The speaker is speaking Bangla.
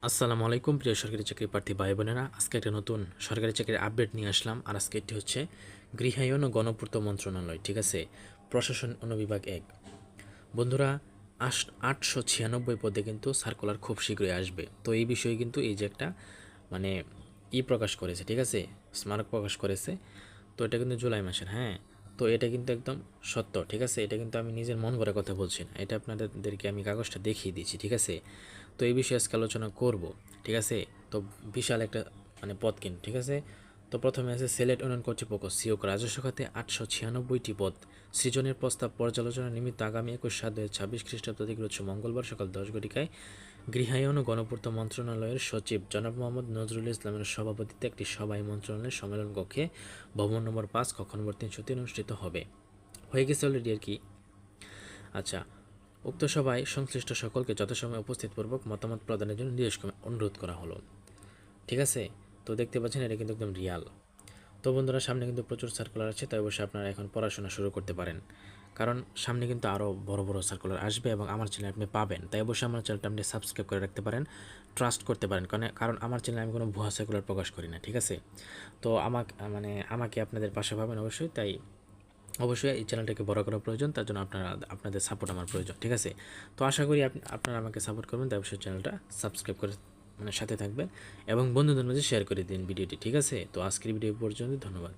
আসসালামু আলাইকুম প্রিয় সরকারি চাকরি প্রার্থী ভাই বোনেরা, আজকে একটা নতুন সরকারি চাকরির আপডেট নিয়ে আসলাম। আর আজকে এটি হচ্ছে গৃহায়ন ও গণপূর্ত মন্ত্রণালয়, ঠিক আছে, প্রশাসন অনুবিভাগ 1। বন্ধুরা, 896 পদে কিন্তু সার্কুলার খুব শীঘ্রই আসবে। তো এই বিষয়ে কিন্তু এই যে একটা মানে প্রকাশ করেছে, ঠিক আছে, স্মারক প্রকাশ করেছে। তো এটা কিন্তু জুলাই মাসের, হ্যাঁ। তো এটা কিন্তু একদম সত্য, ঠিক আছে। এটা কিন্তু আমি নিজের মন গড়া কথা বলছি না, এটা আপনাদেরকে আমি কাগজটা দেখিয়ে দিচ্ছি, ঠিক আছে। তো এই বিষয়ে আজকে আলোচনা করব, ঠিক আছে। তো বিশাল একটা পদ কিন্তু, ঠিক আছে। তো প্রথমে আছে সিলেট উন্নয়ন কর্তৃপক্ষ সিওক রাজস্ব খাতে 896টি পদ সৃজনের প্রস্তাব পর্যালোচনা নিমিত্ত আগামী 21/7/2026 খ্রিস্টাব্দ থেকে হচ্ছে মঙ্গলবার সকাল 10 ঘটিকায় গৃহায়ন ও গণপূর্ত মন্ত্রণালয়ের সচিব জনাব মোহাম্মদ নজরুল ইসলামের সভাপতিত্বে একটি সভায় মন্ত্রণালয়ের সম্মেলন কক্ষে ভবন নম্বর 5 কক্ষ নম্বর 303 অনুষ্ঠিত হবে। হয়ে গেছে অলরেডি আর কি। আচ্ছা, উক্ত সভায় সংশ্লিষ্ট সকলকে যথাসময়ে উপস্থিতপূর্বক মতামত প্রদানের জন্য অনুরোধ করা হলো, ঠিক আছে। তো দেখতে পাচ্ছেন এটা কিন্তু একদম রিয়াল। তো বন্ধুরা, সামনে কিন্তু প্রচুর সার্কুলার আছে, তাই অবশ্যই আপনারা এখন পড়াশোনা শুরু করতে পারেন, কারণ সামনে কিন্তু আরও বড় বড় সার্কুলার আসবে এবং আমার চ্যানেলে আপনি পাবেন। তাই অবশ্যই আমার চ্যানেলটা আপনি সাবস্ক্রাইব করে রাখতে পারেন, ট্রাস্ট করতে পারেন, কারণ আমার চ্যানেলে আমি কোনো ভুয়া সার্কুলার প্রকাশ করি না, ঠিক আছে। তো আমাকে আপনাদের পাশে পাবেন অবশ্যই। তাই অবশ্যই এই চ্যানেলটাকে বড় করা প্রয়োজন, তার জন্য আপনাদের সাপোর্ট আমার প্রয়োজন, ঠিক আছে। তো আশা করি আপনারা আমাকে সাপোর্ট করবেন, তাই অবশ্যই চ্যানেলটা সাবস্ক্রাইব করে সাথে থাকবেন এবং বন্ধুদের মাঝে শেয়ার করে দিন ভিডিওটি, ঠিক আছে। তো আজকের ভিডিও পর্যন্ত, ধন্যবাদ।